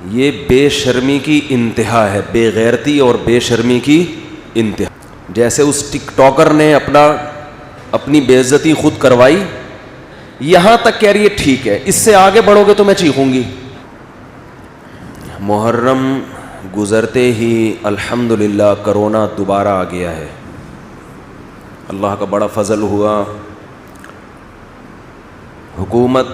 یہ بے شرمی کی انتہا ہے، بے غیرتی اور بے شرمی کی انتہا. جیسے اس ٹک ٹاکر نے اپنی بے عزتی خود کروائی، یہاں تک کہہ رہی ہے ٹھیک ہے، اس سے آگے بڑھو گے تو میں چیخوں گی. محرم گزرتے ہی الحمدللہ کرونا دوبارہ آ گیا ہے. اللہ کا بڑا فضل ہوا، حکومت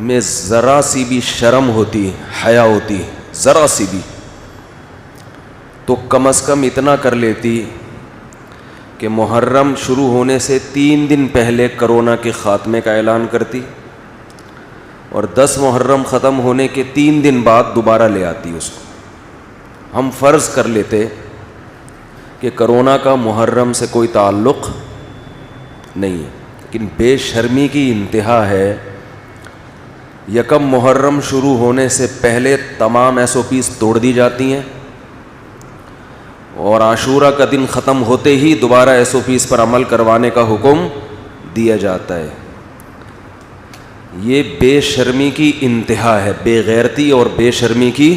میں ذرا سی بھی شرم ہوتی، حیا ہوتی، ذرا سی بھی، تو کم از کم اتنا کر لیتی کہ محرم شروع ہونے سے 3 دن پہلے کرونا کے خاتمے کا اعلان کرتی، اور 10 محرم ختم ہونے کے 3 دن بعد دوبارہ لے آتی اس کو. ہم فرض کر لیتے کہ کرونا کا محرم سے کوئی تعلق نہیں ہے، لیکن بے شرمی کی انتہا ہے. یکم محرم شروع ہونے سے پہلے تمام SOPs توڑ دی جاتی ہیں، اور عاشورہ کا دن ختم ہوتے ہی دوبارہ SOPs پر عمل کروانے کا حکم دیا جاتا ہے. یہ بے شرمی کی انتہا ہے، بے غیرتی اور بے شرمی کی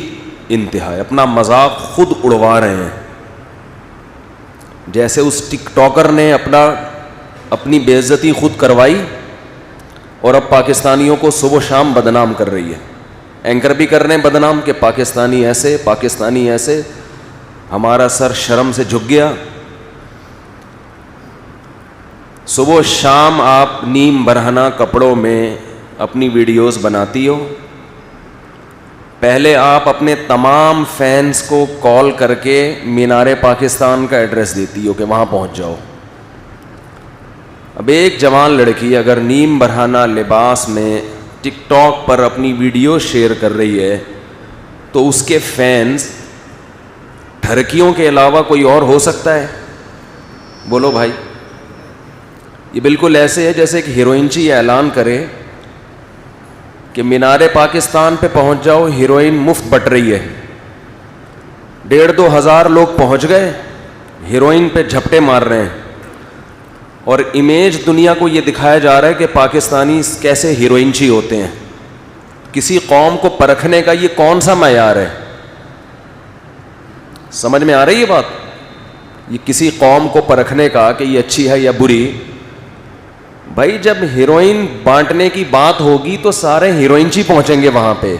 انتہا ہے. اپنا مذاق خود اڑوا رہے ہیں. جیسے اس ٹک ٹاکر نے اپنی بے عزتی خود کروائی، اور اب پاکستانیوں کو صبح و شام بدنام کر رہی ہے. اینکر بھی کر رہے ہیں بدنام کہ پاکستانی ایسے، پاکستانی ایسے. ہمارا سر شرم سے جھک گیا. صبح و شام آپ نیم برہنہ کپڑوں میں اپنی ویڈیوز بناتی ہو. پہلے آپ اپنے تمام فینس کو کال کر کے مینار پاکستان کا ایڈریس دیتی ہو کہ وہاں پہنچ جاؤ. اب ایک جوان لڑکی اگر نیم برہنہ لباس میں ٹک ٹاک پر اپنی ویڈیو شیئر کر رہی ہے تو اس کے فینس ٹھرکیوں کے علاوہ کوئی اور ہو سکتا ہے؟ بولو بھائی. یہ بالکل ایسے ہے جیسے کہ ہیروئنچی اعلان کرے کہ مینار پاکستان پہ پہنچ جاؤ، ہیروئن مفت بٹ رہی ہے. 1,500-2 ہزار لوگ پہنچ گئے، ہیروئن پہ جھپٹے مار رہے ہیں، اور امیج دنیا کو یہ دکھایا جا رہا ہے کہ پاکستانی کیسے ہیروئنچی ہوتے ہیں. کسی قوم کو پرکھنے کا یہ کون سا معیار ہے؟ سمجھ میں آ رہی ہے بات؟ یہ کسی قوم کو پرکھنے کا کہ یہ اچھی ہے یا بری. بھائی جب ہیروئن بانٹنے کی بات ہوگی تو سارے ہیروئنچی پہنچیں گے وہاں پہ.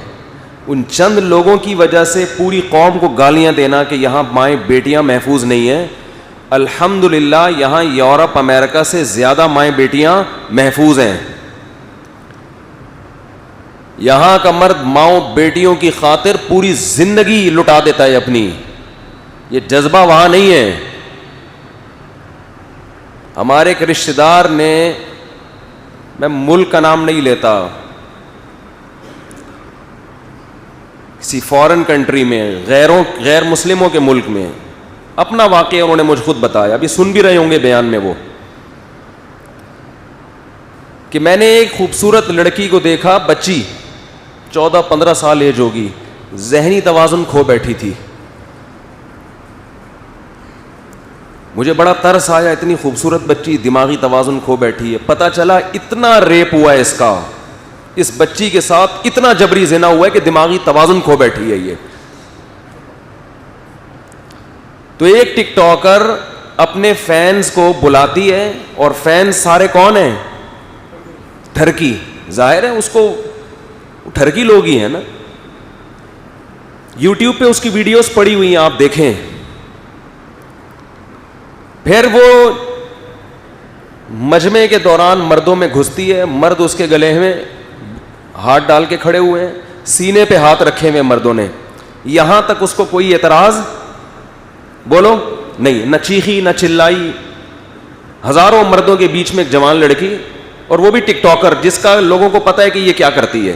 ان چند لوگوں کی وجہ سے پوری قوم کو گالیاں دینا کہ یہاں مائیں بیٹیاں محفوظ نہیں ہیں. الحمدللہ یہاں یورپ امریکہ سے زیادہ مائیں بیٹیاں محفوظ ہیں. یہاں کا مرد ماؤں بیٹیوں کی خاطر پوری زندگی لٹا دیتا ہے اپنی. یہ جذبہ وہاں نہیں ہے. ہمارے ایک رشتہ دار نے، میں ملک کا نام نہیں لیتا، کسی فورن کنٹری میں، غیر مسلموں کے ملک میں اپنا واقعہ انہوں نے مجھ خود بتایا. ابھی سن بھی رہے ہوں گے بیان میں وہ، کہ میں نے ایک خوبصورت لڑکی کو دیکھا، بچی 14-15 سال ایج ہوگی، ذہنی توازن کھو بیٹھی تھی. مجھے بڑا ترس آیا، اتنی خوبصورت بچی دماغی توازن کھو بیٹھی ہے. پتہ چلا اتنا ریپ ہوا ہے اس کا، اس بچی کے ساتھ اتنا جبری زنا ہوا ہے کہ دماغی توازن کھو بیٹھی ہے یہ. تو ایک ٹک ٹاکر اپنے فینس کو بلاتی ہے، اور فینس سارے کون ہیں؟ ٹھرکی. ظاہر ہے اس کو ٹھرکی لوگ ہی ہیں نا. یوٹیوب پہ اس کی ویڈیوز پڑی ہوئی ہیں، آپ دیکھیں. پھر وہ مجمع کے دوران مردوں میں گھستی ہے، مرد اس کے گلے میں ہاتھ ڈال کے کھڑے ہوئے ہیں، سینے پہ ہاتھ رکھے ہوئے مردوں نے. یہاں تک اس کو کوئی اعتراض بولو نہیں، نہ چیخی نہ چلائی. ہزاروں مردوں کے بیچ میں ایک جوان لڑکی، اور وہ بھی ٹک ٹاکر جس کا لوگوں کو پتہ ہے کہ یہ کیا کرتی ہے،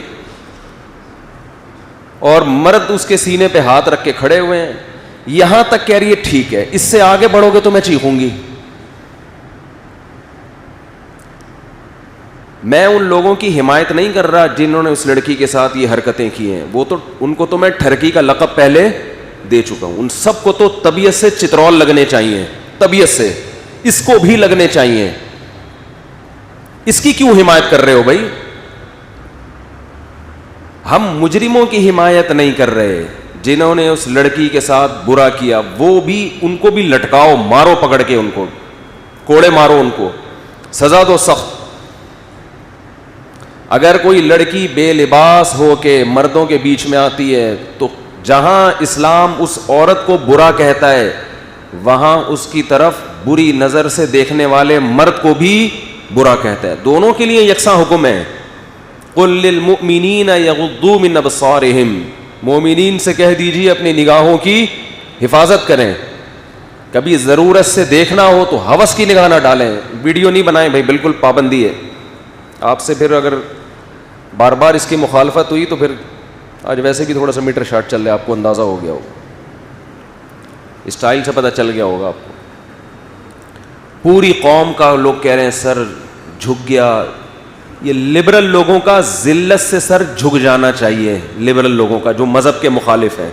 اور مرد اس کے سینے پہ ہاتھ رکھ کے کھڑے ہوئے ہیں. یہاں تک کہہ رہی ہے ٹھیک ہے، اس سے آگے بڑھو گے تو میں چیخوں گی. میں ان لوگوں کی حمایت نہیں کر رہا جنہوں نے اس لڑکی کے ساتھ یہ حرکتیں کی ہیں. وہ تو ان کو تو میں ٹھرکی کا لقب پہلے دے چکا ہوں. ان سب کو تو طبیعت سے چترول لگنے چاہیے، طبیعت سے. اس کو بھی لگنے چاہیے. اس کی کیوں حمایت کر رہے ہو بھائی؟ ہم مجرموں کی حمایت نہیں کر رہے، جنہوں نے اس لڑکی کے ساتھ برا کیا وہ بھی، ان کو بھی لٹکاؤ، مارو پکڑ کے، ان کو کوڑے مارو، ان کو سزا دو سخت۔ اگر کوئی لڑکی بے لباس ہو کے مردوں کے بیچ میں آتی ہے تو جہاں اسلام اس عورت کو برا کہتا ہے وہاں اس کی طرف بری نظر سے دیکھنے والے مرد کو بھی برا کہتا ہے۔ دونوں کے لیے یکساں حکم ہے۔ قل للمؤمنین یغضوا من ابصارہم، مومنین سے کہہ دیجیے اپنی نگاہوں کی حفاظت کریں، کبھی ضرورت سے دیکھنا ہو تو ہوس کی نگاہ نہ ڈالیں، ویڈیو نہیں بنائیں بھائی، بالکل پابندی ہے۔ آپ سے پھر اگر بار بار اس کی مخالفت ہوئی تو پھر آج ویسے بھی تھوڑا سا میٹر شارٹ چل رہا ہے، آپ کو اندازہ ہو گیا ہوگا، اسٹائل سے پتہ چل گیا ہوگا آپ کو۔ پوری قوم کا لوگ کہہ رہے ہیں سر جھک گیا، یہ لبرل لوگوں کا ذلت سے سر جھک جانا چاہیے، لبرل لوگوں کا جو مذہب کے مخالف ہیں،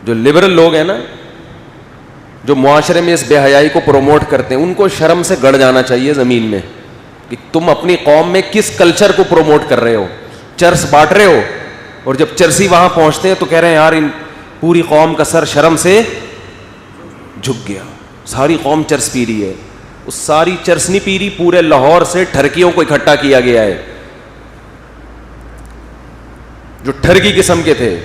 جو لبرل لوگ ہیں نا، جو معاشرے میں اس بے حیائی کو پروموٹ کرتے ہیں، ان کو شرم سے گڑ جانا چاہیے زمین میں کہ تم اپنی قوم میں کس کلچر کو پروموٹ کر رہے ہو، چرس بانٹ رہے ہو، اور جب چرسی وہاں پہنچتے ہیں تو کہہ رہے ہیں یار ان پوری قوم کا سر شرم سے جھک گیا، ساری قوم چرس پی رہی ہے۔ اس ساری چرس نہیں پی رہی، پورے لاہور سے ٹھرکیوں کو اکٹھا کیا گیا ہے جو ٹھرکی قسم کے تھے،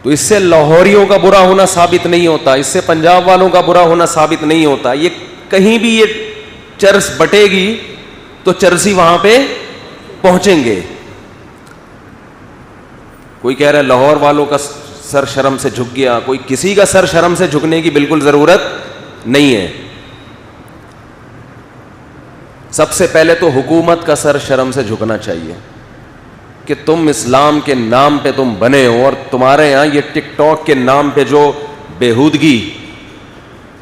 تو اس سے لاہوریوں کا برا ہونا ثابت نہیں ہوتا، اس سے پنجاب والوں کا برا ہونا ثابت نہیں ہوتا، یہ کہیں بھی یہ چرس بٹے گی تو چرسی وہاں پہ پہنچیں گے۔ کوئی کہہ رہا ہے لاہور والوں کا سر شرم سے جھک گیا، کوئی کسی کا سر شرم سے جھکنے کی بالکل ضرورت نہیں ہے۔ سب سے پہلے تو حکومت کا سر شرم سے جھکنا چاہیے کہ تم اسلام کے نام پہ تم بنے ہو، اور تمہارے ہاں یہ ٹک ٹاک کے نام پہ جو بےہودگی،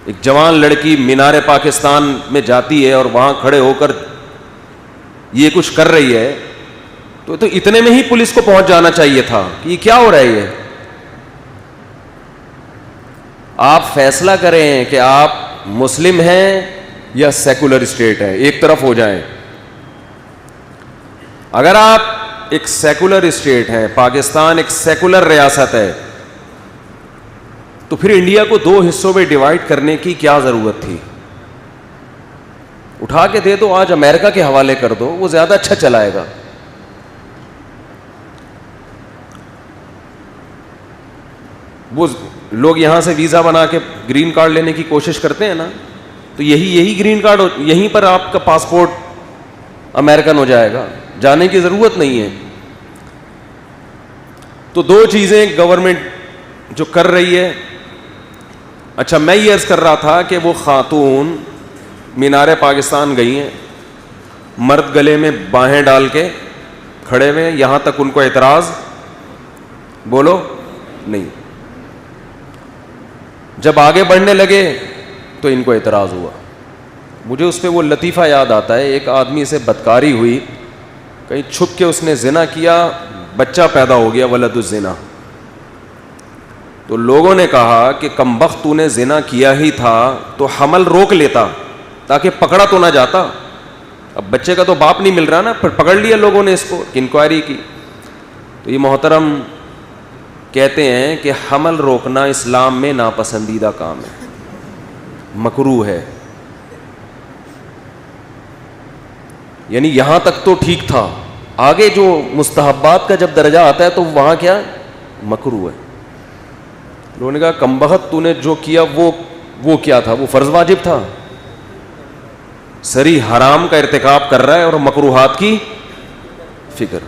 ایک جوان لڑکی مینار پاکستان میں جاتی ہے اور وہاں کھڑے ہو کر یہ کچھ کر رہی ہے، تو اتنے میں ہی پولیس کو پہنچ جانا چاہیے تھا کہ یہ کیا ہو رہا ہے۔ یہ آپ فیصلہ کریں کہ آپ مسلم ہیں یا سیکولر اسٹیٹ ہے، ایک طرف ہو جائیں۔ اگر آپ ایک سیکولر اسٹیٹ ہے، پاکستان ایک سیکولر ریاست ہے، تو پھر انڈیا کو دو حصوں میں ڈیوائڈ کرنے کی کیا ضرورت تھی؟ اٹھا کے دے دو، آج امریکہ کے حوالے کر دو، وہ زیادہ اچھا چلائے گا۔ وہ لوگ یہاں سے ویزا بنا کے گرین کارڈ لینے کی کوشش کرتے ہیں نا، تو یہی گرین کارڈ یہیں پر آپ کا پاسپورٹ امریکن ہو جائے گا، جانے کی ضرورت نہیں ہے۔ تو دو چیزیں گورنمنٹ جو کر رہی ہے۔ اچھا، میں یہ عرض کر رہا تھا کہ وہ خاتون مینار پاکستان گئی ہیں، مرد گلے میں باہیں ڈال کے کھڑے ہوئے، یہاں تک ان کو اعتراض بولو نہیں، جب آگے بڑھنے لگے تو ان کو اعتراض ہوا۔ مجھے اس پہ وہ لطیفہ یاد آتا ہے، ایک آدمی سے بدکاری ہوئی، کہیں چھپ کے اس نے زنا کیا، بچہ پیدا ہو گیا، ولد الزنا۔ تو لوگوں نے کہا کہ کمبخت تو نے زنا کیا ہی تھا تو حمل روک لیتا تاکہ پکڑا تو نہ جاتا، اب بچے کا تو باپ نہیں مل رہا نا، پھر پکڑ لیا لوگوں نے اس کو، انکوائری کی۔ تو یہ محترم کہتے ہیں کہ حمل روکنا اسلام میں ناپسندیدہ کام ہے، مکروہ ہے، یعنی یہاں تک تو ٹھیک تھا، آگے جو مستحبات کا جب درجہ آتا ہے تو وہاں کیا مکروہ ہے۔ لوگوں نے کہا کمبخت تو نے جو کیا وہ کیا تھا، وہ فرض واجب تھا، سری حرام کا ارتکاب کر رہا ہے اور مکروہات کی فکر۔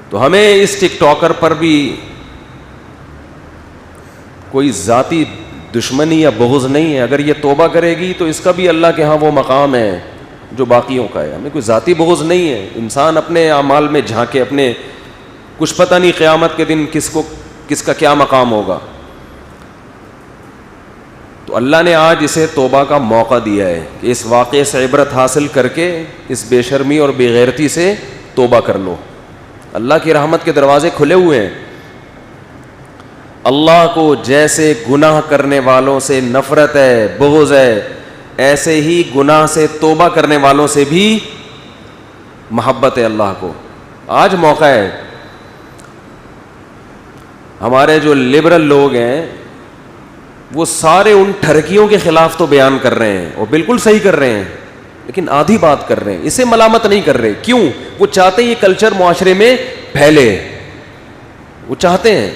تو ہمیں اس ٹک ٹاکر پر بھی کوئی ذاتی دشمنی یا بغض نہیں ہے، اگر یہ توبہ کرے گی تو اس کا بھی اللہ کے ہاں وہ مقام ہے جو باقیوں کا ہے، ہمیں کوئی ذاتی بغض نہیں ہے۔ انسان اپنے اعمال میں جھانکے، اپنے کچھ پتہ نہیں قیامت کے دن کس کا کیا مقام ہوگا۔ تو اللہ نے آج اسے توبہ کا موقع دیا ہے کہ اس واقعے سے عبرت حاصل کر کے اس بے شرمی اور بے غیرتی سے توبہ کر لو، اللہ کی رحمت کے دروازے کھلے ہوئے ہیں۔ اللہ کو جیسے گناہ کرنے والوں سے نفرت ہے، بغض ہے، ایسے ہی گناہ سے توبہ کرنے والوں سے بھی محبت ہے اللہ کو. آج موقع ہے, ہمارے جو لبرل لوگ ہیں وہ سارے ان ٹھرکیوں کے خلاف تو بیان کر رہے ہیں, اور بالکل صحیح کر رہے ہیں, لیکن آدھی بات کر رہے ہیں, اسے ملامت نہیں کر رہے. کیوں؟ وہ چاہتے ہیں یہ کلچر معاشرے میں پھیلے, وہ چاہتے ہیں.